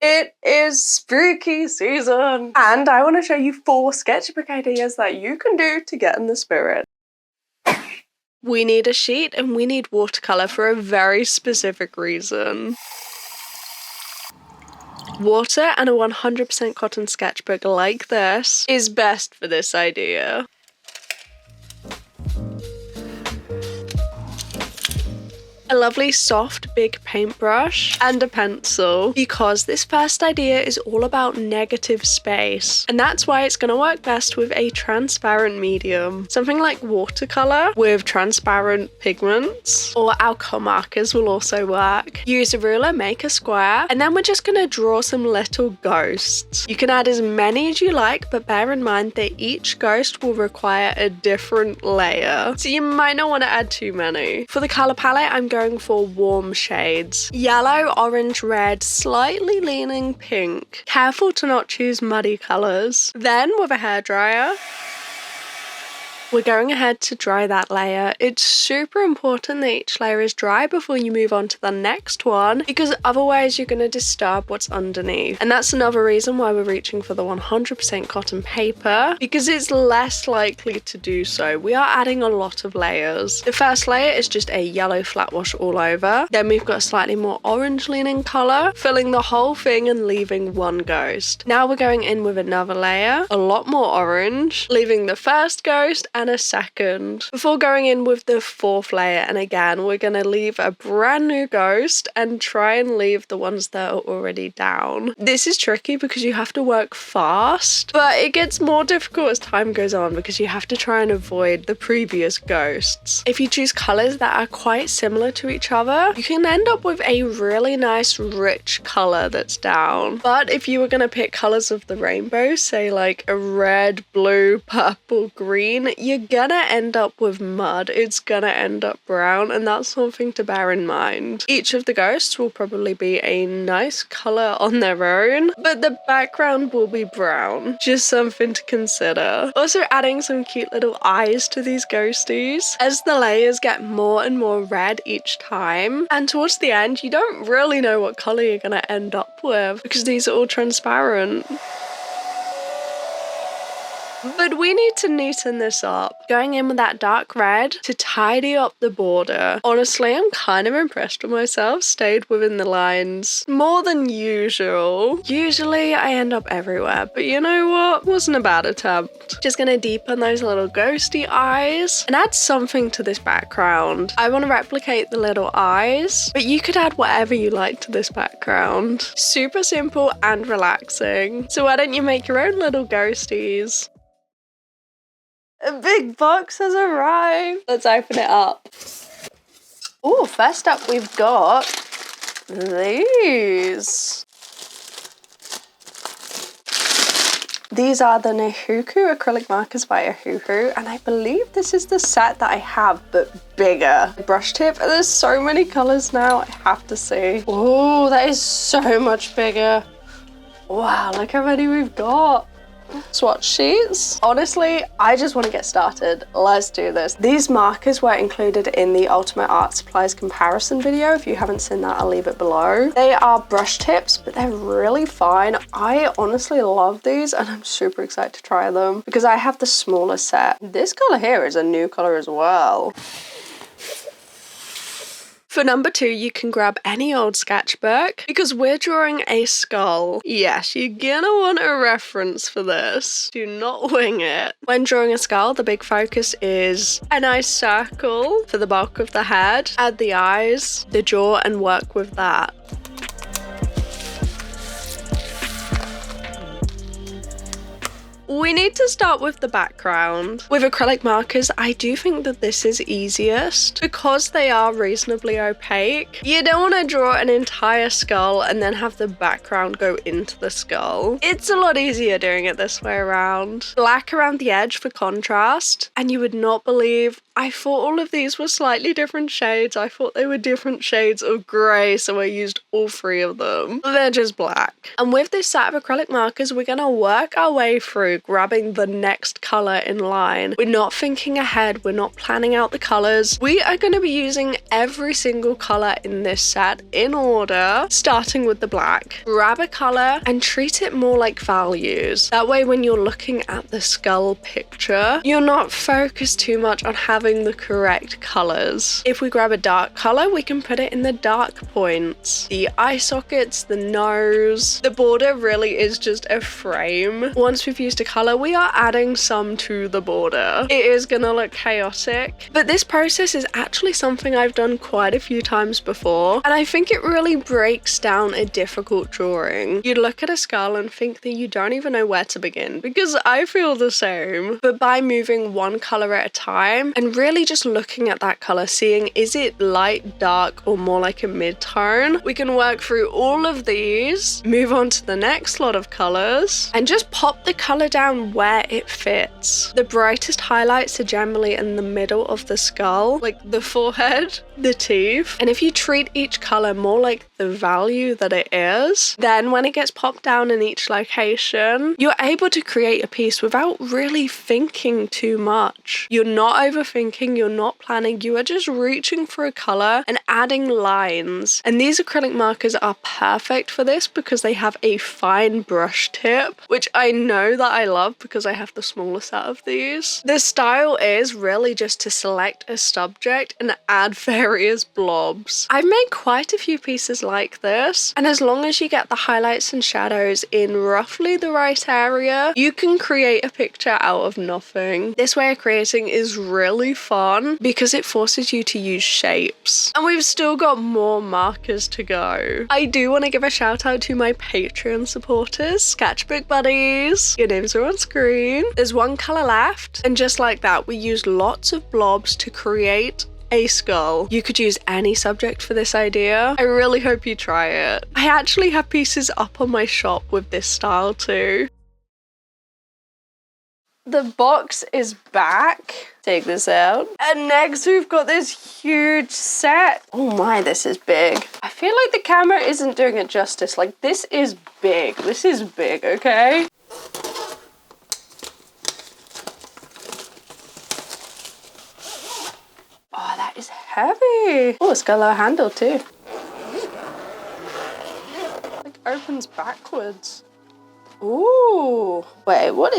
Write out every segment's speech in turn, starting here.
It is spooky season, and I want to show you 4 sketchbook ideas that you can do to get in the spirit. We need a sheet and we need watercolor for a very specific reason. Water and a 100% cotton sketchbook like this is best for this idea. A lovely soft big paintbrush and a pencil, because this first idea is all about negative space, and that's why it's going to work best with a transparent medium. Something like watercolor with transparent pigments, or alcohol markers will also work. Use a ruler, make a square, and then we're just going to draw some little ghosts. You can add as many as you like, but bear in mind that each ghost will require a different layer, so you might not want to add too many. For the color palette, I'm going for warm shades. Yellow, orange, red, slightly leaning pink. Careful to not choose muddy colors. Then with a hairdryer, we're going ahead to dry that layer. It's super important that each layer is dry before you move on to the next one, because otherwise you're going to disturb what's underneath. And that's another reason why we're reaching for the 100% cotton paper, because it's less likely to do so. We are adding a lot of layers. The first layer is just a yellow flat wash all over. Then we've got a slightly more orange leaning color, filling the whole thing and leaving one ghost. Now we're going in with another layer, a lot more orange, leaving the first ghost and a second, before going in with the 4th layer, and again we're going to leave a brand new ghost and try and leave the ones that are already down. This is tricky because you have to work fast, but it gets more difficult as time goes on because you have to try and avoid the previous ghosts. If you choose colors that are quite similar to each other, you can end up with a really nice rich color that's down. But if you were going to pick colors of the rainbow, say like a red, blue, purple, green, you're gonna end up with mud. It's gonna end up brown, and that's something to bear in mind. Each of the ghosts will probably be a nice color on their own, but the background will be brown. Just something to consider. Also adding some cute little eyes to these ghosties as the layers get more and more red each time, and towards the end you don't really know what color you're gonna end up with because these are all transparent. But we need to neaten this up. Going in with that dark red to tidy up the border. Honestly, I'm kind of impressed with myself. Stayed within the lines more than usual. Usually I end up everywhere, but you know what? Wasn't a bad attempt. Just gonna deepen those little ghosty eyes and add something to this background. I want to replicate the little eyes, but you could add whatever you like to this background. Super simple and relaxing. So why don't you make your own little ghosties? A big box has arrived. Let's open it up. Oh, first up we've got these. These are the Nehuku acrylic markers by Ohuhu, and I believe this is the set that I have, but bigger. Brush tip, there's so many colors now, I have to see. Oh, that is so much bigger. Wow, look how many we've got. Swatch sheets. Honestly, I just want to get started. Let's do this. These markers were included in the Ultimate Art Supplies comparison video. If you haven't seen that, I'll leave it below. They are brush tips, but they're really fine. I honestly love these and I'm super excited to try them because I have the smaller set. This color here is a new color as well. For number 2, you can grab any old sketchbook because we're drawing a skull. Yes, you're gonna want a reference for this. Do not wing it. When drawing a skull, the big focus is a nice circle for the bulk of the head. Add the eyes, the jaw, and work with that. We need to start with the background. With acrylic markers, I do think that this is easiest because they are reasonably opaque. You don't want to draw an entire skull and then have the background go into the skull. It's a lot easier doing it this way around. Black around the edge for contrast, and you would not believe I thought all of these were slightly different shades. I thought they were different shades of grey, so I used all 3 of them. They're just black. And with this set of acrylic markers, we're gonna work our way through we're grabbing the next color in line. We're not thinking ahead, we're not planning out the colors. We are going to be using every single color in this set in order, starting with the black. Grab a color and treat it more like values. That way when you're looking at the skull picture, you're not focused too much on having the correct colors. If we grab a dark color, we can put it in the dark points, the eye sockets, the nose. The border really is just a frame. Once we've used a color, we are adding some to the border. It is gonna look chaotic, but this process is actually something I've done quite a few times before, and I think it really breaks down a difficult drawing. You'd look at a skull and think that you don't even know where to begin, because I feel the same. But by moving one color at a time and really just looking at that color, seeing is it light, dark, or more like a mid-tone, we can work through all of these, move on to the next lot of colors, and just pop the color down where it fits. The brightest highlights are generally in the middle of the skull, like the forehead, the teeth. And if you treat each color more like the value that it is, then when it gets popped down in each location, you're able to create a piece without really thinking too much. You're not overthinking, you're not planning, you are just reaching for a color and adding lines. And these acrylic markers are perfect for this because they have a fine brush tip, which I know that I love because I have the smaller set of these. The style is really just to select a subject and add various blobs. I've made quite a few pieces like this, and as long as you get the highlights and shadows in roughly the right area, you can create a picture out of nothing. This way of creating is really fun because it forces you to use shapes. And we've still got more markers to go. I do want to give a shout out to my Patreon supporters, Sketchbook buddies. Your names are on screen. There's one color left, and just like that, we used lots of blobs to create a skull. You could use any subject for this idea. I really hope you try it. I actually have pieces up on my shop with this style too. The box is back. Take this out. And next we've got this huge set. Oh my, this is big. I feel like the camera isn't doing it justice. Like, this is big. This is big, okay? Oh, that is heavy. Oh, it's got a little handle too. Like, opens backwards. Ooh. Wait, what?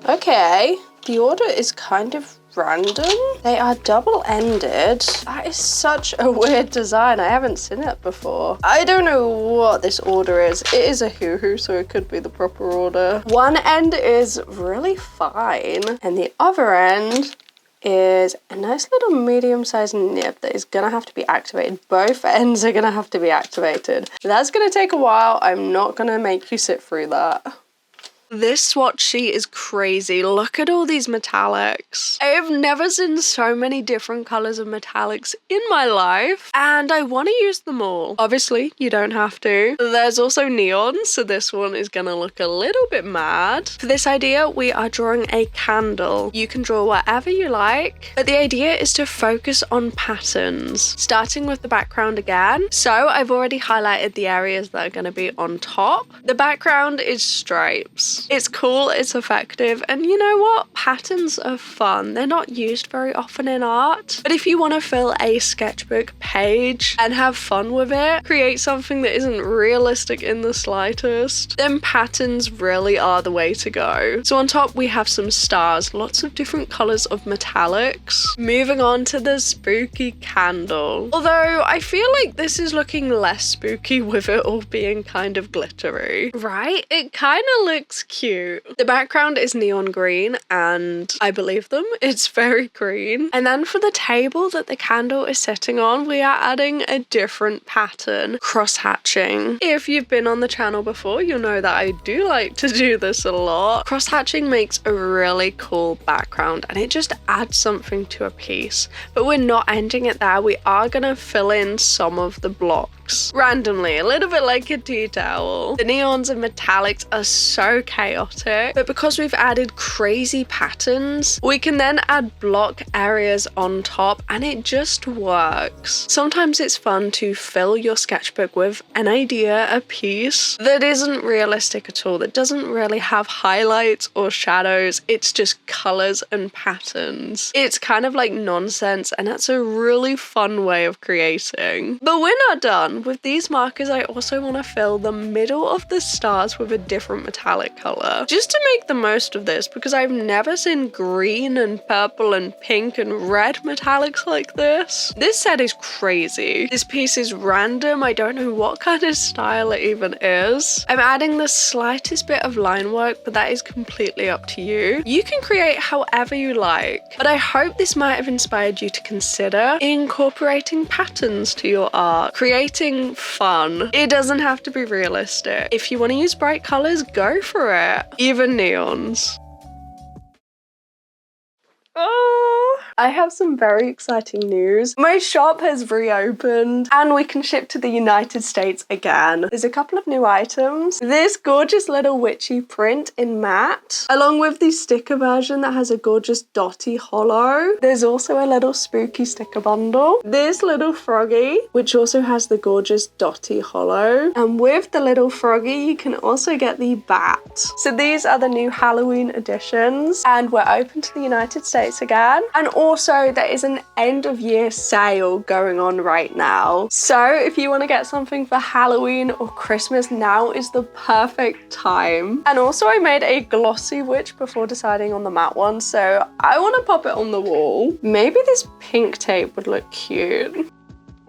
Okay. The order is kind of random. They are double-ended. That is such a weird design. I haven't seen it before. I don't know what this order is. It is a hoo-hoo, so it could be the proper order. One end is really fine, and the other end is a nice little medium-sized nib that is gonna have to be activated. Both ends are gonna have to be activated. That's gonna take a while. I'm not gonna make you sit through that. This swatch sheet is crazy. Look at all these metallics. I have never seen so many different colors of metallics in my life, and I want to use them all. Obviously, you don't have to. There's also neon, so this one is gonna look a little bit mad. For this idea, we are drawing a candle. You can draw whatever you like, but the idea is to focus on patterns, starting with the background again. So I've already highlighted the areas that are gonna be on top. The background is stripes. It's cool, it's effective, and you know what? Patterns are fun. They're not used very often in art, but if you want to fill a sketchbook page and have fun with it, create something that isn't realistic in the slightest, then patterns really are the way to go. So on top we have some stars, lots of different colors of metallics. Moving on to the spooky candle. Although I feel like this is looking less spooky with it all being kind of glittery, right? It kind of looks cute. The background is neon green, and I believe them, it's very green. And then for the table that the candle is sitting on, we are adding a different pattern, cross-hatching. If you've been on the channel before, you'll know that I do like to do this a lot. Cross-hatching makes a really cool background, and it just adds something to a piece. But we're not ending it there. We are gonna fill in some of the blocks. looks randomly a little bit like a tea towel. The neons and metallics are so chaotic, but because we've added crazy patterns, we can then add block areas on top and it just works. Sometimes it's fun to fill your sketchbook with an idea, a piece that isn't realistic at all, that doesn't really have highlights or shadows, it's just colors and patterns. It's kind of like nonsense, and that's a really fun way of creating. But we're not done. With these markers, I also want to fill the middle of the stars with a different metallic color, just to make the most of this, because I've never seen green and purple and pink and red metallics like this. This set is crazy. This piece is random. I don't know what kind of style it even is. I'm adding the slightest bit of line work, but that is completely up to you. You can create however you like, but I hope this might have inspired you to consider incorporating patterns to your art, creating fun. It doesn't have to be realistic. If you want to use bright colors, go for it. Even neons. Oh, I have some very exciting news. My shop has reopened and we can ship to the United States again. There's a couple of new items. This gorgeous little witchy print in matte, along with the sticker version that has a gorgeous DOTTY holo. There's also a little spooky sticker bundle. This little froggy, which also has the gorgeous DOTTY holo. And with the little froggy, you can also get the bat. So these are the new Halloween editions, and we're open to the United States again. And also there is an end of year sale going on right now. So if you want to get something for Halloween or Christmas, now is the perfect time. And also I made a glossy witch before deciding on the matte one, so I want to pop it on the wall. Maybe this pink tape would look cute.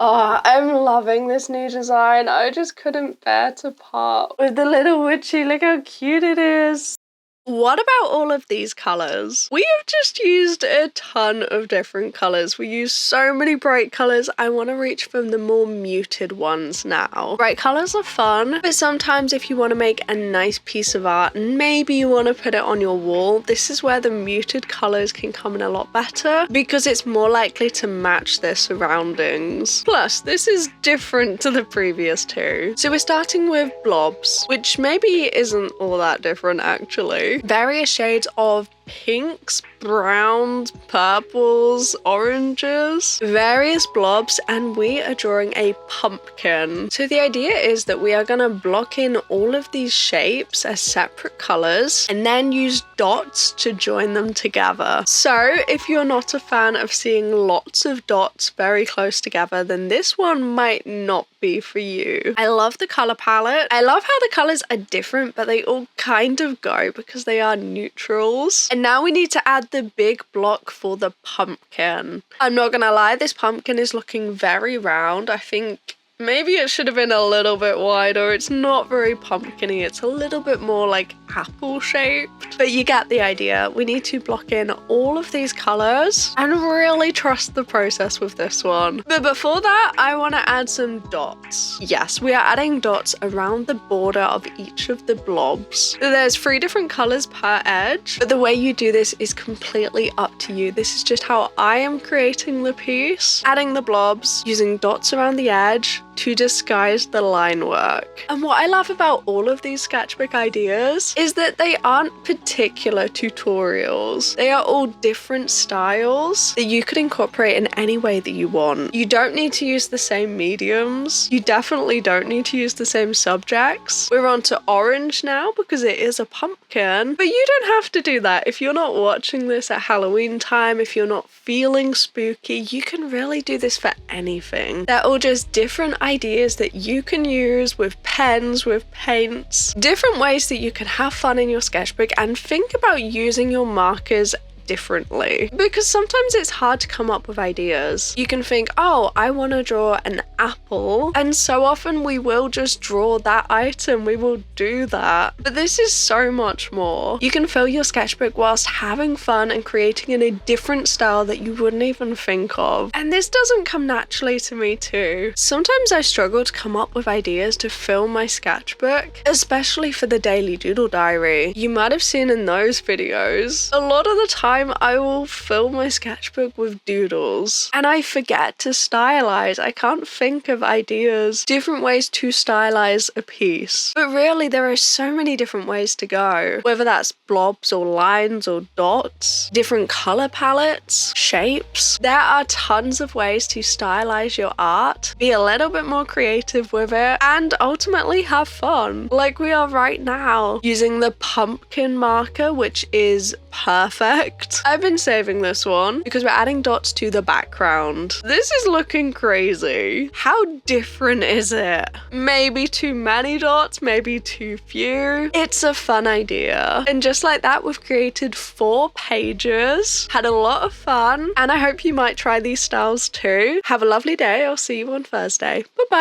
Oh, I'm loving this new design. I just couldn't bear to part with the little witchy. Look how cute it is. What about all of these colors? We have just used a ton of different colors. We use so many bright colors. I want to reach for the more muted ones now. Bright colors are fun, but sometimes if you want to make a nice piece of art and maybe you want to put it on your wall, this is where the muted colors can come in a lot better because it's more likely to match their surroundings. Plus, this is different to the previous two. So we're starting with blobs, which maybe isn't all that different actually. Various shades of pinks, browns, purples, oranges, various blobs, and we are drawing a pumpkin. So the idea is that we are going to block in all of these shapes as separate colors and then use dots to join them together. So if you're not a fan of seeing lots of dots very close together, then this one might not be for you. I love the color palette. I love how the colors are different, but they all kind of go because they are neutrals. And now we need to add the big block for the pumpkin. I'm not gonna lie, this pumpkin is looking very round. I think maybe it should have been a little bit wider. It's not very pumpkin-y. It's a little bit more like apple shaped, but you get the idea. We need to block in all of these colors and really trust the process with this one. But before that, I want to add some dots. Yes, we are adding dots around the border of each of the blobs. There's 3 different colors per edge, but the way you do this is completely up to you. This is just how I am creating the piece. Adding the blobs, using dots around the edge to disguise the line work. And what I love about all of these sketchbook ideas is that they aren't particular tutorials. They are all different styles that you could incorporate in any way that you want. You don't need to use the same mediums. You definitely don't need to use the same subjects. We're on to orange now because it is a pumpkin, but you don't have to do that. If you're not watching this at Halloween time, if you're not feeling spooky, you can really do this for anything. They're all just different ideas that you can use with pens, with paints, different ways that you can have fun in your sketchbook, and think about using your markers differently, because sometimes it's hard to come up with ideas. You can think, oh, I want to draw an apple, and so often we will just draw that item, we will do that. But this is so much more. You can fill your sketchbook whilst having fun and creating in a different style that you wouldn't even think of. And this doesn't come naturally to me too. Sometimes I struggle to come up with ideas to fill my sketchbook, especially for the daily doodle diary. You might have seen in those videos, a lot of the time time I will fill my sketchbook with doodles and I forget to stylize. I can't think of ideas, different ways to stylize a piece. But really, there are so many different ways to go, whether that's blobs or lines or dots, different color palettes, shapes. There are tons of ways to stylize your art, be a little bit more creative with it, and ultimately have fun, like we are right now, using the pumpkin marker, which is perfect. I've been saving this one because we're adding dots to the background. This is looking crazy. How different is it? Maybe too many dots, maybe too few. It's a fun idea. And just like that, we've created 4 pages, had a lot of fun, and I hope you might try these styles too. Have a lovely day. I'll see you on Thursday. Bye-bye.